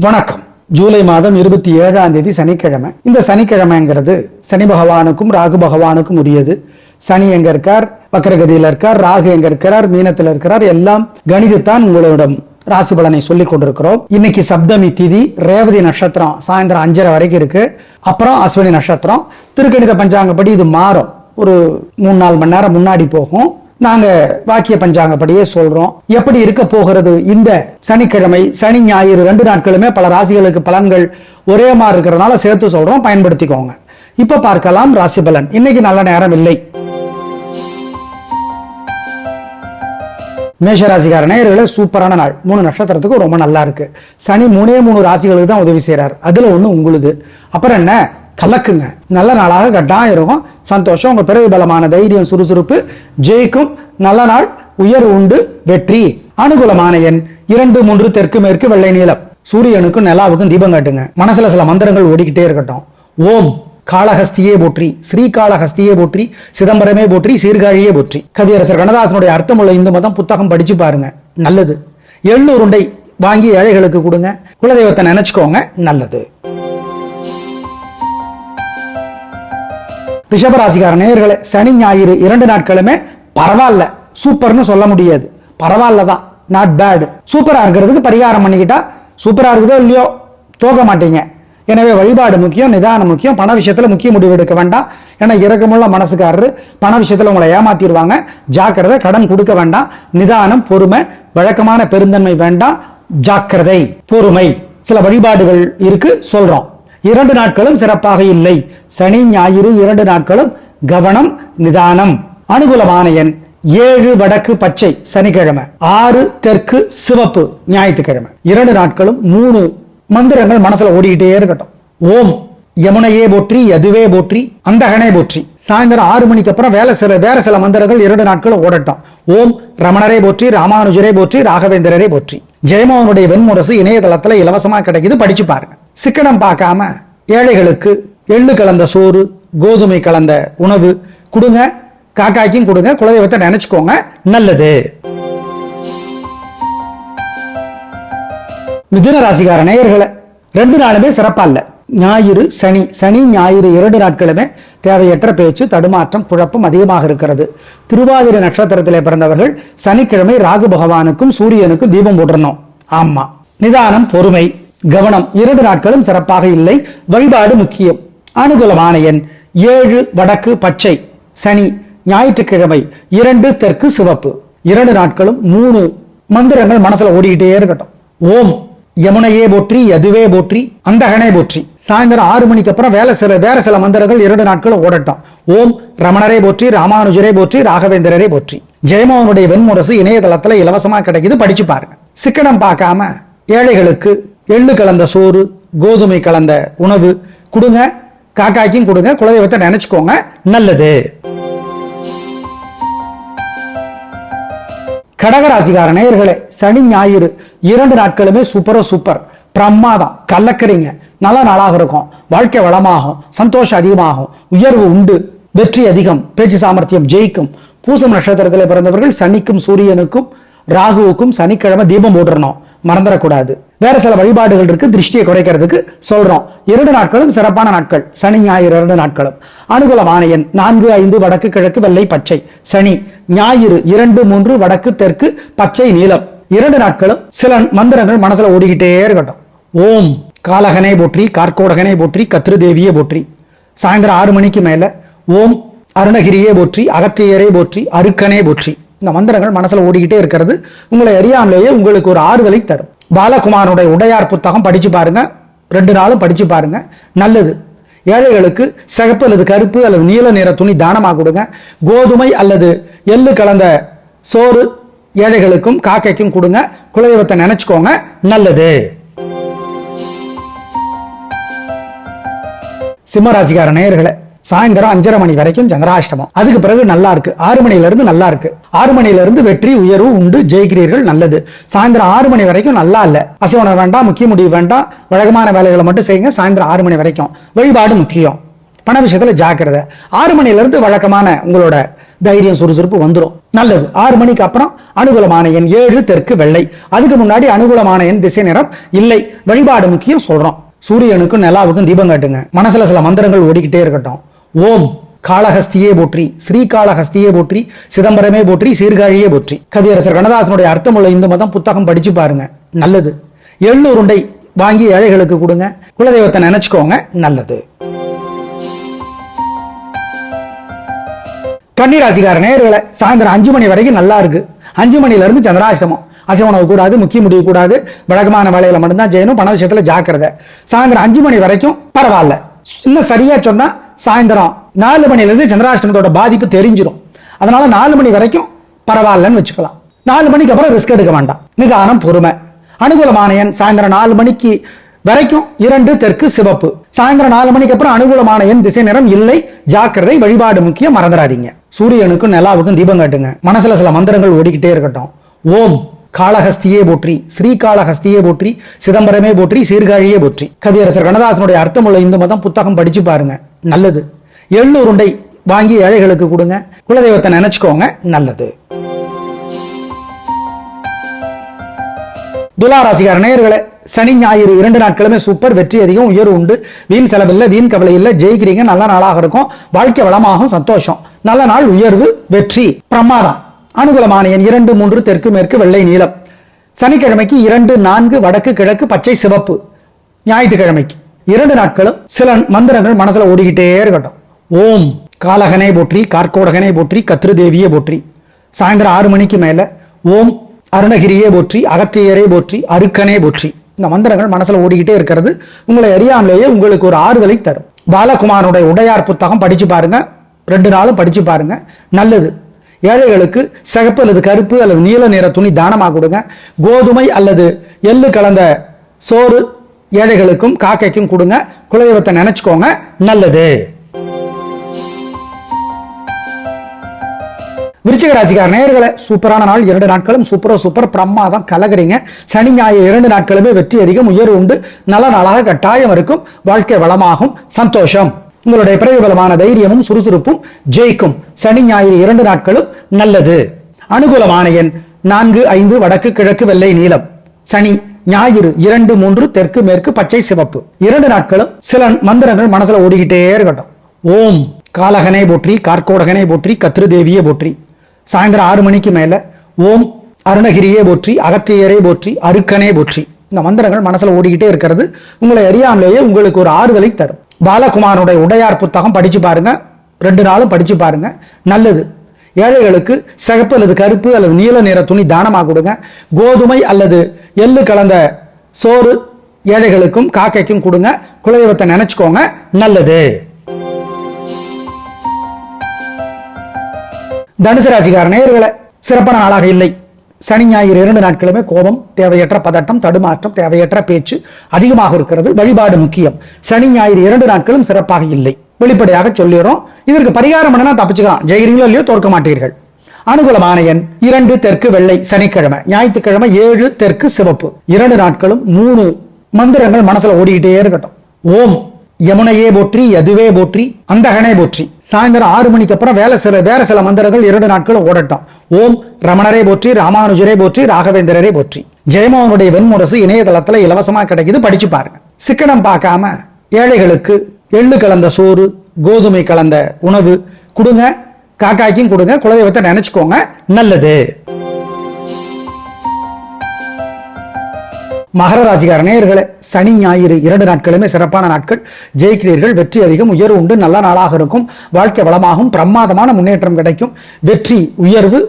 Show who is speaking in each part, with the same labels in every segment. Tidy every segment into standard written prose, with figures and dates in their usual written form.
Speaker 1: வணக்கம். ஜூலை மாதம் 27ஆம் தேதி சனிக்கிழமை. இந்த சனிக்கிழமைங்கிறது சனி பகவானுக்கும் ராகு பகவானுக்கும் உரியது. சனி எங்க இருக்கார்? வக்கரகதியில இருக்கார். ராகு எங்க இருக்கிறார்? மீனத்தில் இருக்கிறார். எல்லாம் கணிதத்தான் உங்களிடம் ராசி பலனை சொல்லிக் கொண்டிருக்கிறோம். இன்னைக்கு சப்தமி திதி, ரேவதி நட்சத்திரம் சாயந்தரம் 5:30 வரைக்கும் இருக்கு. அப்புறம் அஸ்வினி நட்சத்திரம். திருக்கணித பஞ்சாங்கப்படி இது மாறும், ஒரு 3-4 மணி நேரம் முன்னாடி போகும். நாங்க வாக்கிய பஞ்சாங்கப்படியே சொல்றோம். எப்படி இருக்க போகிறது இந்த சனிக்கிழமை? சனி ஞாயிறு 2 நாட்களுமே பல ராசிகளுக்கு பலன்கள் ஒரே மாதிரி இருக்கிறதுனால சேர்த்து சொல்றோம், பயன்படுத்திக்கோங்க. இப்ப பார்க்கலாம் ராசி பலன். இன்னைக்கு நல்ல நேரம் இல்லை. மேஷராசிக்கார நேயர்களே, சூப்பரான நாள். 3 நட்சத்திரத்துக்கு ரொம்ப நல்லா இருக்கு. சனி 3 ராசிகளுக்கு தான் உதவி செய்யறாரு. அதுல ஒண்ணு உங்களுது. அப்புறம் என்ன, கலக்குங்க. நல்ல நாளாக கட்டாயம் இருக்கும். சந்தோஷம். உங்க பிறகு பலமான தைரியம், சுறுசுறுப்பு ஜெயிக்கும். நல்ல நாள். உயர்வு உண்டு, வெற்றி. அனுகூலமான எண் 2, 3, தெற்கு மேற்கு, வெள்ளை நீலம். சூரியனுக்கும் நிலாவுக்கும் தீபம் காட்டுங்க. மனசுல சில மந்திரங்கள் ஓடிக்கிட்டே இருக்கட்டும். ஓம் காளஹஸ்தியே போற்றி, ஸ்ரீ காளஹஸ்தியே போற்றி, சிதம்பரமே போற்றி, சீர்காழியே போற்றி. கவியரசர் கண்ணதாசனுடைய அர்த்தமுள்ள இந்து மதம் புத்தகம் படிச்சு பாருங்க, நல்லது. எள்ளு உருண்டை வாங்கி ஏழைகளுக்கு கொடுங்க. குலதெய்வத்தை நினைச்சுக்கோங்க, நல்லது. ரிஷபராசிக்கார நேயர்களே, சனி ஞாயிறு 2 நாட்களுமே பரவாயில்ல, சூப்பர்னு சொல்ல முடியாது, பரவாயில்ல தான், நாட் பேட். சூப்பரா இருக்கிறதுக்கு பரிகாரம் பண்ணிக்கிட்டா சூப்பரா இருக்குதோ இல்லையோ தோக்க மாட்டீங்க. எனவே வழிபாடு முக்கியம், நிதானம் முக்கியம். பண விஷயத்துல முக்கிய முடிவு எடுக்க வேண்டாம். ஏன்னா இறக்கமுள்ள மனசுக்காரரு பண விஷயத்துல உங்களை ஏமாத்திடுவாங்க. ஜாக்கிரதை. கடன் கொடுக்க வேண்டாம். நிதானம், பொறுமை, வழக்கமான பெருந்தன்மை வேண்டாம். ஜாக்கிரதை, பொறுமை. சில வழிபாடுகள் இருக்கு, சொல்றோம். 2 நாட்களும் சிறப்பாக இல்லை. சனி ஞாயிறு 2 நாட்களும் கவனம், நிதானம். அனுகூலமான எண் 7 வடக்கு பச்சை சனிக்கிழமை, 6 தெற்கு சிவப்பு ஞாயிற்றுக்கிழமை. 2 நாட்களும் 3 மந்திரங்கள் மனசுல ஓடிக்கிட்டே இருக்கட்டும். ஓம் யமுனையே போற்றி, யதுவே போற்றி, அந்தகனே போற்றி. சாயந்தரம் 6 மணிக்கு அப்புறம் வேற சில மந்திரங்கள் 2 நாட்களும் ஓடட்டும். ஓம் ரமணரே போற்றி, ராமானுஜரே போற்றி, ராகவேந்திரரே போற்றி. ஜெயமோகனுடைய வெண்முரசு இணையதளத்துல இலவசமா கிடைக்குது, படிச்சு பாருங்க. சிக்கனம் பார்க்காம ஏழைகளுக்கு எள்ளு கலந்த சோறு, கோதுமை கலந்த உணவு கொடுங்க. காக்காய்க்கும் கொடுங்க. குலதெய்வத்தை நினைச்சுக்கோங்க, நல்லது. மிதுன ராசிக்கார நேயர்களே, 2 நாளுமே சிறப்பா இல்ல. ஞாயிறு சனி, சனி ஞாயிறு 2 நாட்களுமே தேவையற்ற பேச்சு, தடுமாற்றம், குழப்பம் அதிகமாக இருக்கிறது. திருவாதிரை நட்சத்திரத்திலே பிறந்தவர்கள் சனிக்கிழமை ராகு பகவானுக்கும் சூரியனுக்கும் தீபம் போடணும். ஆமா. நிதானம், பொறுமை, கவனம். 2 நாட்களும் சிறப்பாக இல்லை. வழிபாடு முக்கியம். அனுகூலமான எண் 7 வடக்கு பச்சை சனி ஞாயிற்றுக்கிழமை, 2 தெற்கு சிவப்பு. 2 நாட்களும் 3 மந்திரங்கள் மனசுல ஓடிக்கிட்டே இருக்கட்டும். ஓம் யமுனையே போற்றி, யதுவே போற்றி, அந்தகனே போற்றி. சாயந்தரம் 6 மணிக்கு அப்புறம் வேற சில மந்திரங்கள் 2 நாட்களும் ஓடட்டும். ஓம் ரமணரே போற்றி, ராமானுஜரே போற்றி, ராகவேந்திரரே போற்றி. ஜெயமோகனுடைய வெண்முரசு இணையதளத்துல இலவசமா கிடைக்குது, படிச்சு பாருங்க. சிக்கனம் பார்க்காம ஏழைகளுக்கு எள்ளு கலந்த சோறு, கோதுமை கலந்த உணவு கொடுங்க. காக்காய்க்கும் கொடுங்க. குலதெய்வத்தை நினைச்சுக்கோங்க, நல்லது. கடகராசிக்கார நேயர்களே, சனி ஞாயிறு 2 நாட்களுமே சூப்பர், பிரமாதம். கலக்கறீங்க. நல்ல நாளாக இருக்கும். வாழ்க்கை வளமாகும். சந்தோஷம் அதிகமாகும். உயர்வு உண்டு, வெற்றி அதிகம். பேச்சு சாமர்த்தியம் ஜெயிக்கும். பூசம் நட்சத்திரத்தில் பிறந்தவர்கள் சனிக்கும் சூரியனுக்கும் ராகுவுக்கும் சனிக்கிழமை தீபம் போட்டுறணும், மறந்துடக்கூடாது. வேற சில வழிபாடுகள் இருக்கு, திருஷ்டியை குறைக்கிறதுக்கு சொல்றோம். 2 நாட்களும் சிறப்பான நாட்கள். சனி ஞாயிறு 2 நாட்களும். அனுகூலமான எண் 4, 5 வடக்கு கிழக்கு, வெள்ளை பச்சை. சனி ஞாயிறு 2, 3 வடக்கு தெற்கு பச்சை நீலம். 2 நாட்களும் சில மந்திரங்கள் மனசுல ஓடிக்கிட்டே இருக்கட்டும். ஓம் காலகனே போற்றி, கார்கோடகனே போற்றி, கத்ருதேவியே போற்றி. சாயந்தரம் 6 மணிக்கு மேல ஓம் அருணகிரியே போற்றி, அகத்தியரே போற்றி, அருக்கனே போற்றி. இந்த மந்திரங்கள் மனசுல ஓடிக்கிட்டே இருக்கிறது உங்களை அறியாமலேயே உங்களுக்கு ஒரு ஆறுதலை தரும். பாலகுமாரனுடைய உடையார் புத்தகம் படிச்சு பாருங்க. 2 நாளும் படிச்சு பாருங்க, நல்லது. ஏழைகளுக்கு சிகப்பு அல்லது கருப்பு அல்லது நீல நிற துணி தானமாக கொடுங்க. கோதுமை அல்லது எள்ளு கலந்த சோறு ஏழைகளுக்கும் காக்கைக்கும் கொடுங்க. குலதெய்வத்தை நினைச்சுக்கோங்க, நல்லது. சிம்மராசிக்கார நேயர்களே, சாயந்தரம் 5:30 மணி வரைக்கும் சந்திராஷ்டமம். அதுக்கு பிறகு நல்லா இருக்கு. 6 மணில இருந்து நல்லா இருக்கு. 6 மணில இருந்து வெற்றி, உயர்வு உண்டு, ஜெயிக்கிறீர்கள், நல்லது. சாயந்தரம் 6 மணி வரைக்கும் நல்லா இல்ல. அசைவனம் வேண்டாம், முக்கிய முடிவு வேண்டாம். வழக்கமான வேலைகளை மட்டும் செய்யுங்க. சாயந்தரம் 6 மணி வரைக்கும் வழிபாடு முக்கியம். பண விஷயத்துல ஜாக்கிரதை. 6 மணில இருந்து வழக்கமான உங்களோட தைரியம் சுறுசுறுப்பு வந்துடும். நல்லது. 6 மணிக்கு அப்புறம் அனுகூலமான எண் 7 தெற்கு வெள்ளை. அதுக்கு முன்னாடி அனுகூலமான எண் திசை நிறம் இல்லை. வழிபாடு முக்கியம் சொல்றோம். சூரியனுக்கும் நிலாவுக்கும் தீபம் காட்டுங்க. மனசுல சில மந்திரங்கள் ஓடிக்கிட்டே இருக்கட்டும். ஓம் காளஹஸ்தியே போற்றி, ஸ்ரீகாளஹஸ்தியே போற்றி, சிதம்பரமே போற்றி, சீர்காழியே போற்றி. கவியரசர் கண்ணதாசனுடைய அர்த்தமுள்ள இந்து மதம் புத்தகம் படிச்சு பாருங்க. நல்லது. எள்ளு உருண்டை வாங்கி ஏழைகளுக்கு கொடுங்க. குலதெய்வத்தை நினைச்சுக்கோங்க. நல்லது. கன்னிராசிக்கார நேயர்களே, சாயந்தரம் 5 மணி வரைக்கும் நல்லா இருக்கு. 5 மணில இருந்து சந்திராஷ்டமம். அசைவ உணவு கூடாது, முக்கிய முடிவு கூடாது, வழக்கமான வேலையில மட்டும்தான் செய்யணும், பண விஷயத்துல ஜாக்கிரதை. சாயந்தரம் 5 மணி வரைக்கும் பரவாயில்ல. இன்னும் சரியா சொன்னா சாயந்தரம் 4 மணில இருந்து சந்திராஷ்டமத்தோட பாதிப்பு தெரிஞ்சிடும். அதனால 4 மணி வரைக்கும் பரவாயில்லன்னு வச்சுக்கலாம். 4 மணிக்கு அப்புறம் ரிஸ்க் எடுக்க வேண்டாம். நிதானம், பொறுமை. அனுகூலமான எண் சாயந்தரம் 4 மணிக்கு வரைக்கும் 2 தெற்கு சிவப்பு. சாயந்தரம் 4 மணிக்கு அப்புறம் அனுகூலமான எண் திசை நிறம் இல்லை. ஜாக்கிரதை. வழிபாடு முக்கியம், மறந்துடாதீங்க. சூரியனுக்கும் நிலாவுக்கும் தீபம் காட்டுங்க. மனசுல சில மந்திரங்கள் ஓடிக்கிட்டே இருக்கட்டும். ஓம் காளஹஸ்தியே போற்றி, ஸ்ரீகாளஹஸ்தியே போற்றி, சிதம்பரமே போற்றி, சீர்காழியே போற்றி. கவியரசர் கண்ணதாசனுடைய அர்த்தமுள்ள இந்து மதம் புத்தகம் படிச்சு பாருங்க. நல்லது. எள்ளு உருண்டை வாங்கி ஏழைகளுக்கு கொடுங்க. குலதெய்வத்தை நினைச்சுக்கோங்க. நல்லது. துலாராசிக்கார நேயர்களே, சனி ஞாயிறு 2 நாட்களுமே சூப்பர். வெற்றி அதிகம், உயர்வு உண்டு, வீண் செலவில்லை, வீண் கவலை இல்லை, ஜெயிக்கிறீங்க. நல்ல நாளாக இருக்கும். வாழ்க்கை வளமாகும், சந்தோஷம். நல்ல நாள், உயர்வு, வெற்றி, பிரமாதம். அனுகூலமான எண் 2 3 தெற்கு மேற்கு வெள்ளை நீலம். சனிக்கிழமைக்கு 2 4 வடக்கு கிழக்கு பச்சை சிவப்பு. ஞாயிற்றுக்கிழமைக்கு 2 நாட்களும் சில மந்திரங்கள் மனசுல ஓடிக்கிட்டே இருக்கட்டும். ஓம் காலகனே போற்றி, கார்கோடகனே போற்றி, கத்ருதேவியே போற்றி. சாயந்தரம் 6 மணிக்கு மேல ஓம் அருணகிரியே போற்றி, அகத்தியரே போற்றி, அருக்கனே போற்றி. இந்த மந்திரங்கள் மனசுல ஓடிக்கிட்டே இருக்கிறது உங்களை அறியாமலேயே உங்களுக்கு ஒரு ஆறுதலை தரும். பாலகுமாரனுடைய உடையார் புத்தகம் படிச்சு பாருங்க. 2 நாளும் படிச்சு பாருங்க. நல்லது. ஏழைகளுக்கு சிகப்பு அல்லது கருப்பு அல்லது நீல நிற துணி தானமாக கொடுங்க. கோதுமை அல்லது எள்ளு கலந்த சோறு ஏழைகளுக்கும் காக்கைக்கும் கொடுங்க. குலதெய்வத்தை நினைச்சுக்கோங்க. நல்லது. விருச்சிக ராசிக்கார நேயர்களே, சூப்பரான நாள். 2 நாட்களும் சூப்பர் பிரமாதம். கலகரிங்க. சனி ஞாயிறு 2 நாட்களுமே வெற்றி அதிகம், உயர்வு உண்டு, நல்ல நாளாக கட்டாயம் இருக்கும். வாழ்க்கை வளமாகும், சந்தோஷம். உங்களுடைய பிரபலமான தைரியமும் சுறுசுறுப்பும் ஜெயிக்கும். சனி ஞாயிறு 2 நாட்களும் நல்லது. அனுகூலமான எண் 4 5 வடக்கு கிழக்கு வெள்ளை நீலம். சனி ஞாயிறு 2 3 தெற்கு மேற்கு பச்சை சிவப்பு. 2 நாட்களும் சில மந்திரங்கள் மனசுல ஓடிக்கிட்டே இருக்கட்டும். ஓம் காலகனே போற்றி, கார்கோடகனே போற்றி, கத்ருதேவியே போற்றி. சாயந்தரம் 6 மணிக்கு மேல ஓம் அருணகிரியே போற்றி, அகத்தியரே போற்றி, அருக்கனே போற்றி. இந்த மந்திரங்கள் மனசுல ஓடிக்கிட்டே இருக்கிறது உங்களை அறியாமலேயே உங்களுக்கு ஒரு ஆறுதலை தரும். பாலகுமாரனுடைய உடையார் புத்தகம் படிச்சு பாருங்க. 2 நாளும் படிச்சு பாருங்க. நல்லது. ஏழைகளுக்கு சிகப்பு அல்லது கருப்பு அல்லது நீல நிற துணி தானமாக கொடுங்க. கோதுமை அல்லது எள்ளு கலந்த சோறு ஏழைகளுக்கும் காக்கைக்கும் கொடுங்க. குலதெய்வத்தை நினைச்சுக்கோங்க. நல்லது. தனுசு ராசிக்கார நேயர்களே, சிறப்பான நாளாக இல்லை. சனி ஞாயிறு 2 நாட்களுமே கோபம், தேவையற்ற பதட்டம், தடுமாற்றம், தேவையற்ற பேச்சு அதிகமாக இருக்கிறது. வழிபாடு முக்கியம். சனி ஞாயிறு 2 நாட்களும் சிறப்பாக இல்லை. வெளிப்படையாக சொல்லிடுறோம். இதற்கு பரிகாரம் என்னன்னா தப்பிச்சுக்கலாம். ஜெயிக்கிறீங்களோ இல்லையோ தோற்க மாட்டீர்கள். அனுகூலமான எண் 2 தெற்கு வெள்ளை. சனிக்கிழமை. ஞாயிற்றுக்கிழமை 7 தெற்கு சிவப்பு. 2 நாட்களும் 3 மந்திரங்கள் மனசுல ஓடிக்கிட்டே இருக்கட்டும். ஓம் யமுனையே போற்றி, யதுவே போற்றி, அந்தகனே போற்றி. சாயந்தரம் 6 மணிக்கு அப்புறம் வேற சில மந்திரங்கள் 2 நாட்களும் ஓடட்டும். ஓம் ரமணரே போற்றி, ராமானுஜரே போற்றி, ராகவேந்திரரே போற்றி. ஜெயமோகனுடைய வெண்முரசு இணையதளத்துல இலவசமா கிடைக்குது. படிச்சு பாருங்க. சிக்கனம் பார்க்காம ஏழைகளுக்கு எள்ளு கலந்த சோறு, கோதுமை கலந்த உணவு கொடுங்க. காக்காய்க்கும் கொடுங்க. குலதெய்வத்தை நினைச்சுக்கோங்க. நல்லது. மகர ராசிக்கார நேயர்களே, சனி ஞாயிறு 2 நாட்களுமே சிறப்பான நாட்கள். ஜெயிக்கிறீர்கள். வெற்றி அதிகம், உயர்வு உண்டு, நல்ல நாளாக இருக்கும். வாழ்க்கை வளமாகும், பிரமாதமான முன்னேற்றம் கிடைக்கும். வெற்றி, உயர்வு,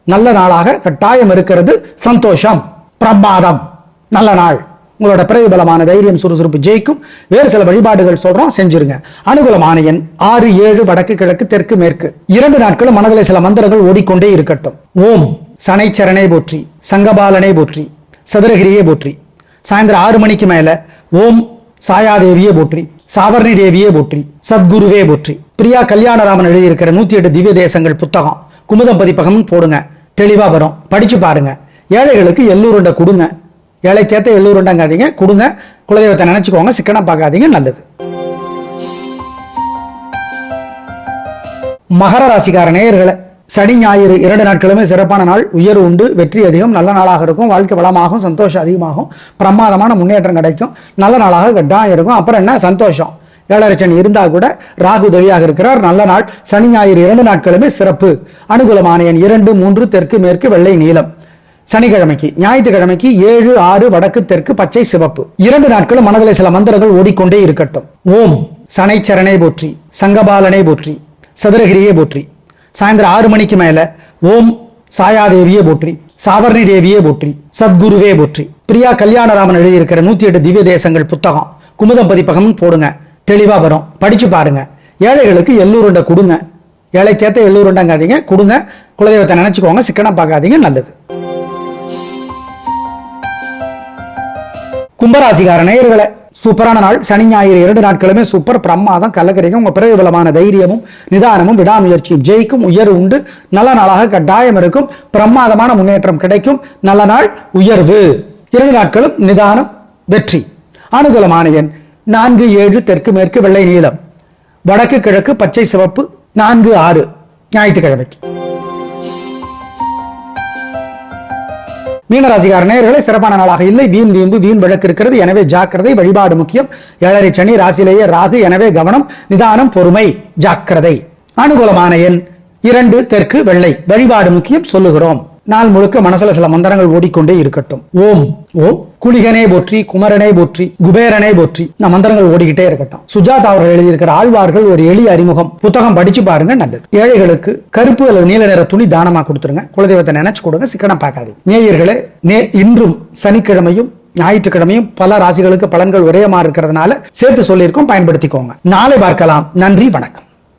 Speaker 1: நல்ல நாளாக கட்டாயம் இருக்கிறது. சந்தோஷம், பிரமாதம், நல்ல நாள். உங்களோட பிரபலமான தைரியம் சுறுசுறுப்பு ஜெயிக்கும். வேறு சில வழிபாடுகள் சொல்றோம், செஞ்சிருங்க. அனுகூலமான எண் 6 7 வடக்கு கிழக்கு தெற்கு மேற்கு. 2 நாட்களும் மனதில் சில மந்திரங்கள் ஓடிக்கொண்டே இருக்கட்டும். ஓம் சனைச்சரனே போற்றி, சங்கபாலனே போற்றி, சதுரகிரியே போற்றி. சாயந்தரம் 6 மணிக்கு மேல ஓம் சாயாதேவியே போற்றி, சாவர்ணி தேவியே போற்றி, சத்குருவே போற்றி. பிரியா கல்யாணராமன் எழுதியிருக்கிற 108 திவ்ய தேசங்கள் புத்தகம் குமுதம் பதிப்பகம் போடுங்க. தெளிவா வரும். படிச்சு பாருங்க. ஏழைகளுக்கு எள்ளூருண்டை கொடுங்க. ஏழைக்கேத்த எள்ளூருண்டங்காதீங்க, கொடுங்க. குலதெய்வத்தை நினைச்சுக்கோங்க. சிக்கனம் பார்க்காதீங்க. நல்லது. மகர ராசிக்கார நேயர்களை, சனி ஞாயிறு 2 நாட்களுமே சிறப்பான நாள். உயர்வு உண்டு, வெற்றி அதிகம், நல்ல நாளாக இருக்கும், வாழ்க்கை வளமாகும், சந்தோஷம் அதிகமாகும், பிரமாதமான முன்னேற்றம் கிடைக்கும், நல்ல நாளாக கட்டாயம் இருக்கும். அப்புறம் என்ன சந்தோஷம், 7.5 சனி இருந்தா கூட ராகு உதவியாக இருக்கிறார். நல்ல நாள். சனி ஞாயிறு 2 நாட்களுமே சிறப்பு. அனுகூலமான எண் 2, 3, தெற்கு மேற்கு வெள்ளை நீலம். சனிக்கிழமைக்கு ஞாயிற்றுக்கிழமைக்கு 7, 6 வடக்கு தெற்கு பச்சை சிவப்பு. 2 நாட்களும் மனதில் சில மந்திரங்கள் ஓடிக்கொண்டே இருக்கட்டும். ஓம் சனைச்சரனை போற்றி, சங்கபாலனை போற்றி, சதுரகிரியை போற்றி. சாயந்தரம் 6 மணிக்கு மேல ஓம் சாயாதேவியே போற்றி, சாவர்ணி தேவியே போற்றி, சத்குருவே போற்றி. பிரியா கல்யாணராமன் எழுதியிருக்கிற 108 திவ்ய தேசங்கள் புத்தகம் குமுதம் பதிப்பகம் போடுங்க, தெளிவா வரும், படிச்சு பாருங்க. ஏழைகளுக்கு எள்ளூருண்டை கொடுங்க, ஏழைக்கேத்த எள்ளூருண்டங்காதீங்க, கொடுங்க. குலதெய்வத்தை நினைச்சுக்கோங்க, சிக்கனம் பார்க்காதீங்க, நல்லது. கும்பராசிக்கார நேயர்களே, சூப்பரான நாள். சனி ஞாயிறு 2 நாட்களுமே சூப்பர், பிரமாதம், கலக்கரிக்கும். உங்க பிறகு பலமான தைரியமும் நிதானமும் விடாமுயற்சியும் ஜெயிக்கும். உயர்வு உண்டு, நல்ல நாளாக கட்டாயம் இருக்கும், பிரமாதமான முன்னேற்றம் கிடைக்கும். நல்ல நாள், உயர்வு. 2 நாட்களும் நிதானம், வெற்றி. அனுகூலமான எண் 4, 7 தெற்கு மேற்கு வெள்ளை நீலம், வடக்கு கிழக்கு பச்சை சிவப்பு. 4, 6 ஞாயிற்றுக்கிழமைக்கு. மீனராசிக்கார நேயர்களே, சிறப்பான நாளாக இல்லை. வீண் வீம்பு வீண் வழக்கு இருக்கிறது, எனவே ஜாக்கிரதை. வழிபாடு முக்கியம். 7.5 சனி, ராசியிலேயே ராகு, எனவே கவனம், நிதானம், பொறுமை, ஜாக்கிரதை. அனுகூலமான எண் 2 தெற்கு வெள்ளை. வழிபாடு முக்கியம், சொல்லுகிறோம். நாள் முழுக்க மனசுல சில மந்திரங்கள் ஓடிக்கொண்டே இருக்கட்டும். ஓம் ஓம் குளிகனே போற்றி, குமரனே போற்றி, குபேரனே போற்றி. இந்த மந்திரங்கள் ஓடிக்கிட்டே இருக்கட்டும். சுஜாதா அவர்கள் எழுதியிருக்கிற ஆழ்வார்கள் ஒரு எளிய அறிமுகம் புத்தகம் படிச்சு பாருங்க, நல்லது. ஏழைகளுக்கு கருப்பு அல்லது நீல நிற துணி தானமா கொடுத்துருங்க, குலதெய்வத்தை நினைச்சு கொடுங்க, சிக்கனம் பார்க்காதீங்க. நேயர்களே, இன்றும் சனிக்கிழமையும் ஞாயிற்றுக்கிழமையும் பல ராசிகளுக்கு பலன்கள் ஒரே மாதிரி இருக்கிறதுனால சேர்த்து சொல்லியிருக்கோம், பயன்படுத்திக்கோங்க. நாளை பார்க்கலாம். நன்றி, வணக்கம்.